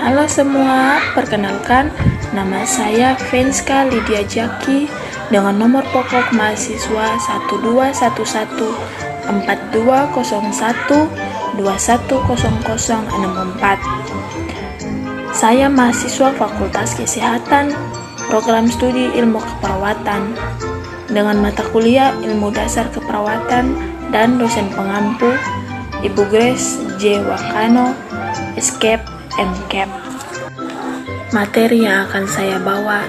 Halo semua, perkenalkan nama saya Venska Lydia Jaki dengan nomor pokok mahasiswa 1241210064. Saya mahasiswa Fakultas Kesehatan, Program Studi Ilmu Keperawatan dengan mata kuliah Ilmu Dasar Keperawatan dan dosen pengampu Ibu Grace J. Wakano, Escape MCAP. Materi yang akan saya bawa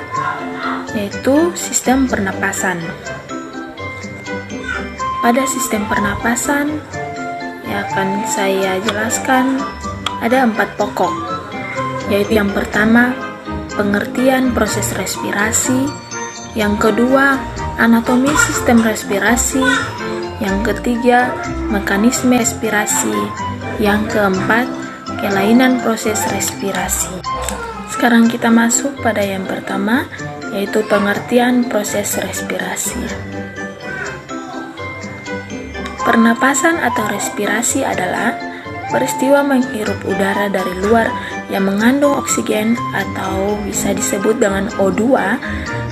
yaitu sistem pernapasan. Pada sistem pernapasan yang akan saya jelaskan ada 4 pokok, yaitu yang pertama pengertian proses respirasi, yang kedua anatomi sistem respirasi, yang ketiga mekanisme respirasi, yang keempat kelainan proses respirasi. Sekarang kita masuk pada yang pertama, yaitu pengertian proses respirasi. Pernapasan atau respirasi adalah peristiwa menghirup udara dari luar yang mengandung oksigen atau bisa disebut dengan O2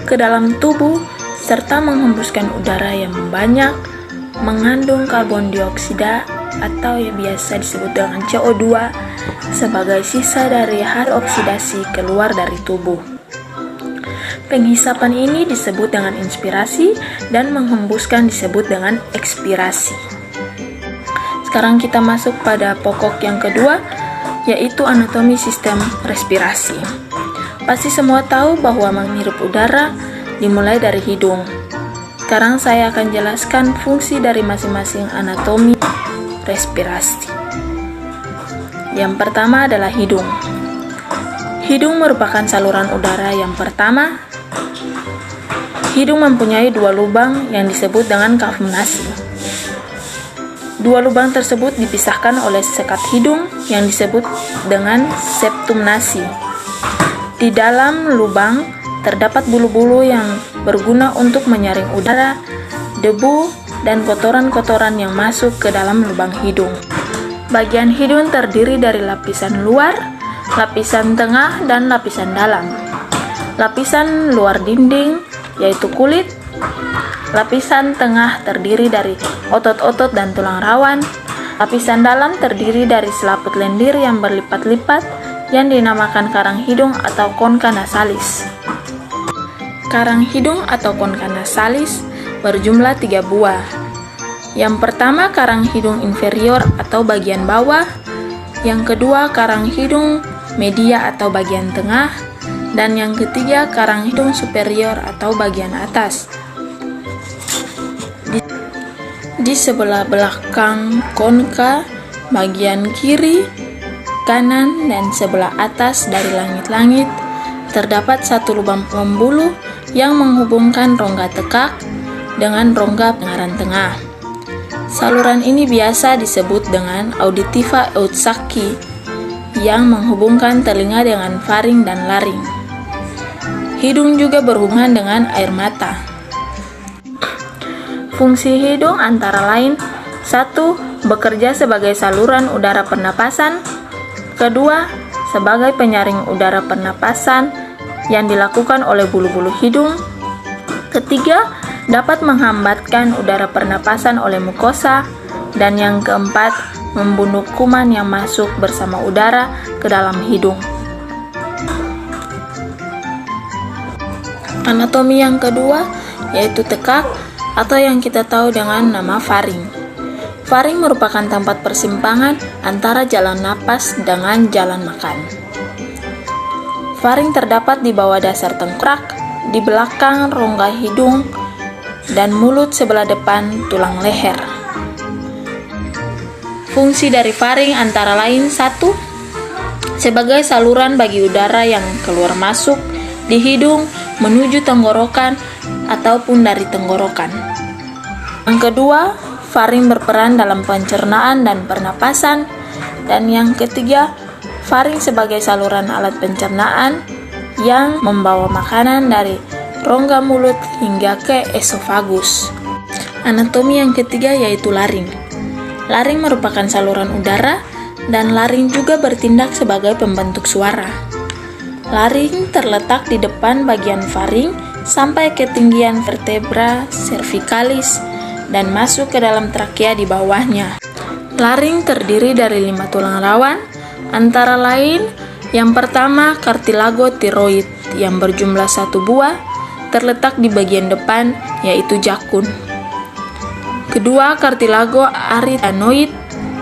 ke dalam tubuh serta menghembuskan udara yang banyak mengandung karbon dioksida atau yang biasa disebut dengan CO2 sebagai sisa dari hasil oksidasi keluar dari tubuh. Penghisapan ini disebut dengan inspirasi dan menghembuskan disebut dengan ekspirasi. Sekarang kita masuk pada pokok yang kedua, yaitu anatomi sistem respirasi. Pasti semua tahu bahwa menghirup udara dimulai dari hidung. Sekarang saya akan jelaskan fungsi dari masing-masing anatomi respirasi. Yang pertama adalah hidung. Hidung merupakan saluran udara yang pertama. Hidung mempunyai 2 lubang yang disebut dengan kafum nasi. 2 lubang tersebut dipisahkan oleh sekat hidung yang disebut dengan septum nasi. Di dalam lubang terdapat bulu-bulu yang berguna untuk menyaring udara, debu, dan kotoran-kotoran yang masuk ke dalam lubang hidung. Bagian hidung terdiri dari lapisan luar, lapisan tengah, dan lapisan dalam. Lapisan luar dinding yaitu kulit. Lapisan tengah terdiri dari otot-otot dan tulang rawan. Lapisan dalam terdiri dari selaput lendir yang berlipat-lipat yang dinamakan karang hidung atau concha nasalis. Karang hidung atau concha nasalis berjumlah 3 buah. Yang pertama karang hidung inferior atau bagian bawah, yang kedua karang hidung media atau bagian tengah, dan yang ketiga karang hidung superior atau bagian atas. Di sebelah belakang concha, bagian kiri, kanan, dan sebelah atas dari langit-langit terdapat 1 lubang pembuluh yang menghubungkan rongga tekak dengan rongga pengaran tengah. Saluran ini biasa disebut dengan auditiva Eutsaki yang menghubungkan telinga dengan faring dan laring. Hidung juga berhubungan dengan air mata. Fungsi hidung antara lain 1. Bekerja sebagai saluran udara pernapasan. 2. Sebagai penyaring udara pernapasan yang dilakukan oleh bulu-bulu hidung. 3. Dapat menghambatkan udara pernapasan oleh mukosa, dan yang keempat, membunuh kuman yang masuk bersama udara ke dalam hidung. Anatomi yang kedua yaitu tekak atau yang kita tahu dengan nama faring. Faring merupakan tempat persimpangan antara jalan napas dengan jalan makan. Faring terdapat di bawah dasar tengkorak, di belakang rongga hidung, dan mulut sebelah depan tulang leher. Fungsi dari faring antara lain 1. Sebagai saluran bagi udara yang keluar masuk di hidung menuju tenggorokan ataupun dari tenggorokan. Yang kedua, faring berperan dalam pencernaan dan pernapasan. Dan yang ketiga, faring sebagai saluran alat pencernaan yang membawa makanan dari rongga mulut hingga ke esofagus. Anatomi yang ketiga yaitu laring. Laring merupakan saluran udara dan laring juga bertindak sebagai pembentuk suara. Laring terletak di depan bagian faring sampai ketinggian vertebra cervicalis dan masuk ke dalam trakea di bawahnya. Laring terdiri dari 5 tulang rawan, antara lain yang pertama kartilago tiroid yang berjumlah 1 buah terletak di bagian depan, yaitu jakun. Kedua, kartilago arytenoid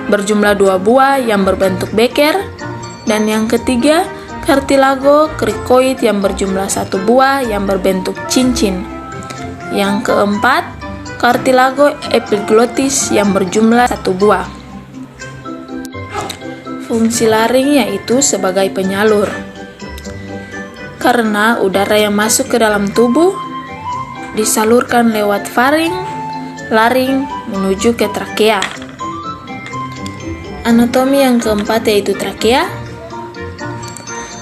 berjumlah 2 buah yang berbentuk beker, dan yang ketiga kartilago krikoid yang berjumlah 1 buah yang berbentuk cincin. Yang keempat, kartilago epiglottis yang berjumlah 1 buah. Fungsi laring yaitu sebagai penyalur. Karena udara yang masuk ke dalam tubuh disalurkan lewat faring, laring menuju ke trakea. Anatomi yang keempat yaitu trakea.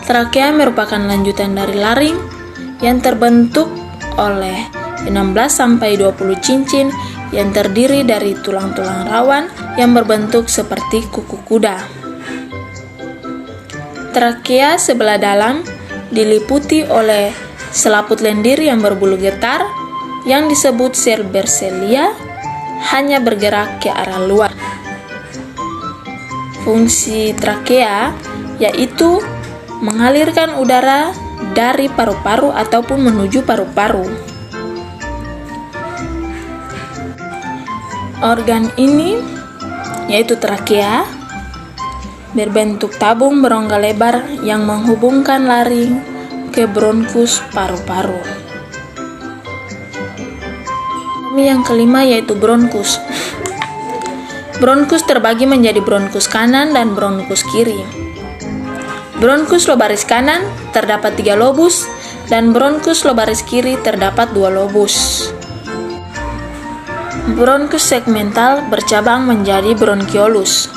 Trakea merupakan lanjutan dari laring yang terbentuk oleh 16-20 cincin yang terdiri dari tulang-tulang rawan yang berbentuk seperti kuku kuda. Trakea sebelah dalam diliputi oleh selaput lendir yang berbulu getar yang disebut sel Berselia, hanya bergerak ke arah luar. Fungsi trakea yaitu mengalirkan udara dari paru-paru ataupun menuju paru-paru. Organ ini yaitu trakea berbentuk tabung berongga lebar yang menghubungkan laring ke bronkus paru-paru. Yang kelima yaitu bronkus. Bronkus terbagi menjadi bronkus kanan dan bronkus kiri. Bronkus lobaris kanan terdapat 3 lobus dan bronkus lobaris kiri terdapat 2 lobus. Bronkus segmental bercabang menjadi bronkiolus.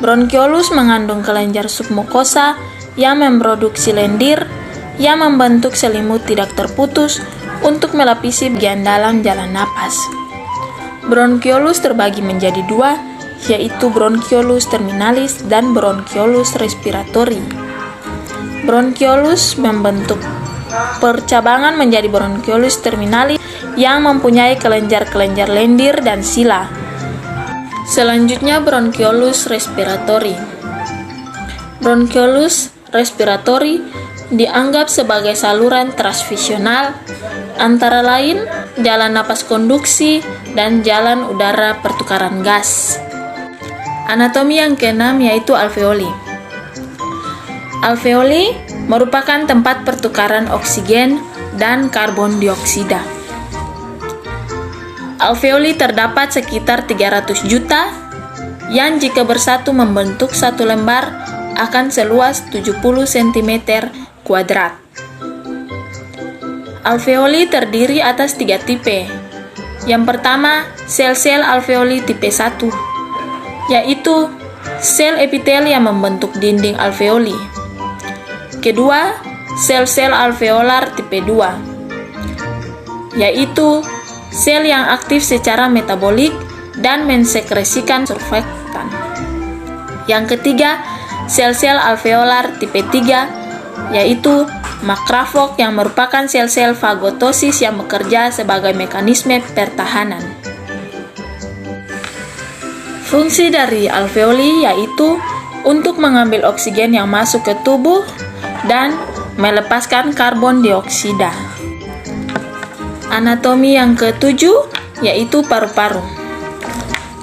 Bronkiolus mengandung kelenjar submukosa yang memproduksi lendir yang membentuk selimut tidak terputus untuk melapisi bagian dalam jalan napas. Bronkiolus terbagi menjadi 2, yaitu bronkiolus terminalis dan bronkiolus respiratori. Bronkiolus membentuk percabangan menjadi bronkiolus terminalis yang mempunyai kelenjar-kelenjar lendir dan sila. Selanjutnya bronkiolus respiratori. Bronkiolus respiratori dianggap sebagai saluran transvisional antara lain jalan napas konduksi dan jalan udara pertukaran gas. Anatomi yang keenam yaitu alveoli. Alveoli merupakan tempat pertukaran oksigen dan karbon dioksida. Alveoli terdapat sekitar 300 juta yang jika bersatu membentuk satu lembar akan seluas 70 cm kuadrat. Alveoli terdiri atas 3 tipe. Yang pertama, sel-sel alveoli tipe 1, yaitu sel epitel yang membentuk dinding alveoli. Kedua, sel-sel alveolar tipe 2, yaitu sel yang aktif secara metabolik dan mensekresikan surfaktan. Yang ketiga, sel-sel alveolar tipe 3, yaitu makrofag yang merupakan sel-sel fagotosis yang bekerja sebagai mekanisme pertahanan. Fungsi dari alveoli yaitu untuk mengambil oksigen yang masuk ke tubuh dan melepaskan karbon dioksida. Anatomi yang ketujuh yaitu paru-paru.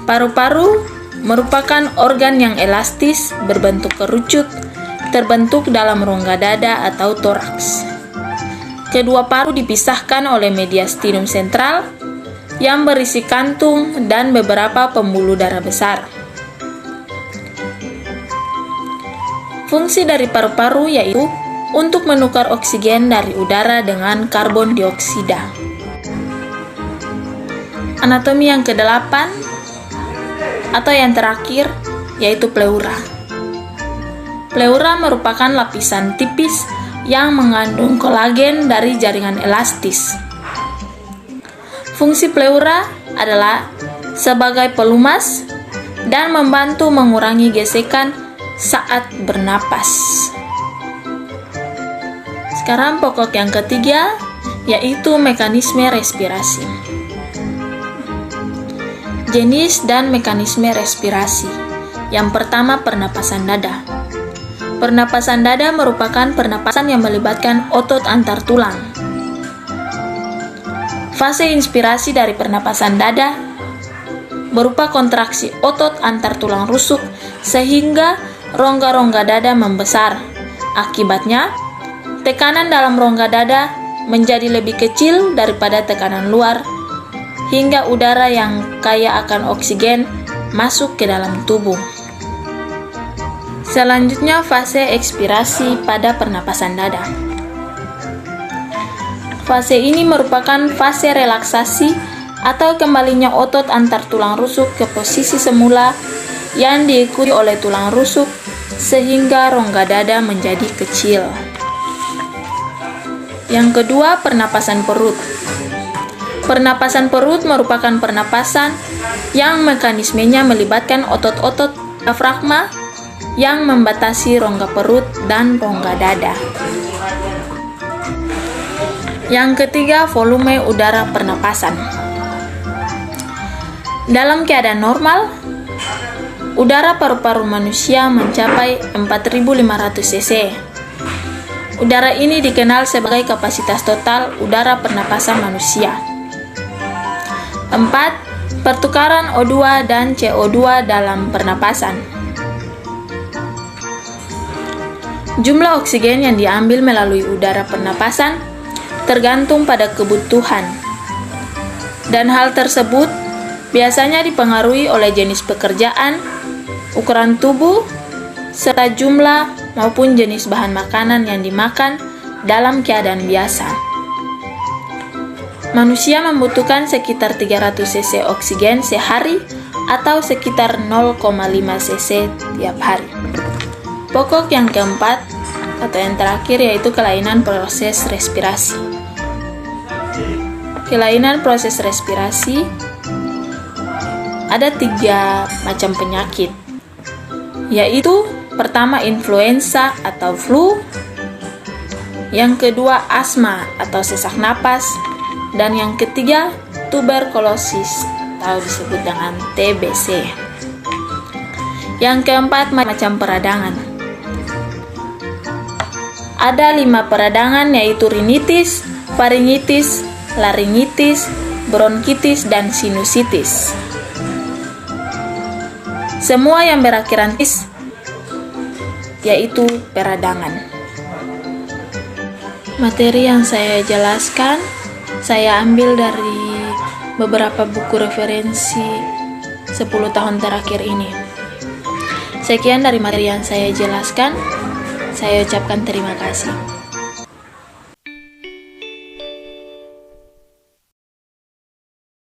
Paru-paru merupakan organ yang elastis berbentuk kerucut, terbentuk dalam rongga dada atau toraks. Kedua paru dipisahkan oleh mediastinum sentral yang berisi kantung dan beberapa pembuluh darah besar. Fungsi dari paru-paru yaitu untuk menukar oksigen dari udara dengan karbon dioksida. Anatomi yang ke-8 atau yang terakhir yaitu pleura. Pleura merupakan lapisan tipis yang mengandung kolagen dari jaringan elastis. Fungsi pleura adalah sebagai pelumas dan membantu mengurangi gesekan saat bernapas. Sekarang pokok yang ketiga, yaitu mekanisme respirasi. Jenis dan mekanisme respirasi. Yang pertama, pernapasan dada. Pernapasan dada merupakan pernapasan yang melibatkan otot antar tulang. Fase inspirasi dari pernapasan dada berupa kontraksi otot antar tulang rusuk sehingga rongga-rongga dada membesar. Akibatnya, tekanan dalam rongga dada menjadi lebih kecil daripada tekanan luar, hingga udara yang kaya akan oksigen masuk ke dalam tubuh. Selanjutnya, fase ekspirasi pada pernapasan dada. Fase ini merupakan fase relaksasi atau kembalinya otot antar tulang rusuk ke posisi semula yang diikuti oleh tulang rusuk sehingga rongga dada menjadi kecil. Yang kedua, pernapasan perut. Pernapasan perut merupakan pernapasan yang mekanismenya melibatkan otot-otot diafragma yang membatasi rongga perut dan rongga dada. Yang ketiga, volume udara pernapasan. Dalam keadaan normal, udara paru-paru manusia mencapai 4.500 cc. Udara ini dikenal sebagai kapasitas total udara pernapasan manusia. 4. Pertukaran O2 dan CO2 dalam pernapasan. Jumlah oksigen yang diambil melalui udara pernapasan tergantung pada kebutuhan, dan hal tersebut biasanya dipengaruhi oleh jenis pekerjaan, ukuran tubuh, serta jumlah maupun jenis bahan makanan yang dimakan dalam keadaan biasa. Manusia membutuhkan sekitar 300 cc oksigen sehari atau sekitar 0,5 cc tiap hari. Pokok yang keempat atau yang terakhir yaitu kelainan proses respirasi. Kelainan proses respirasi ada 3 macam penyakit, yaitu pertama influenza atau flu, yang kedua asma atau sesak napas, dan yang ketiga tuberkulosis atau disebut dengan TBC. Yang keempat, macam peradangan. Ada 5 peradangan, yaitu rinitis, faringitis, laringitis, bronkitis, dan sinusitis. Semua yang berakhiran tis yaitu peradangan. Materi yang saya jelaskan saya ambil dari beberapa buku referensi 10 tahun terakhir ini. Sekian dari materi yang saya jelaskan. Saya ucapkan terima kasih.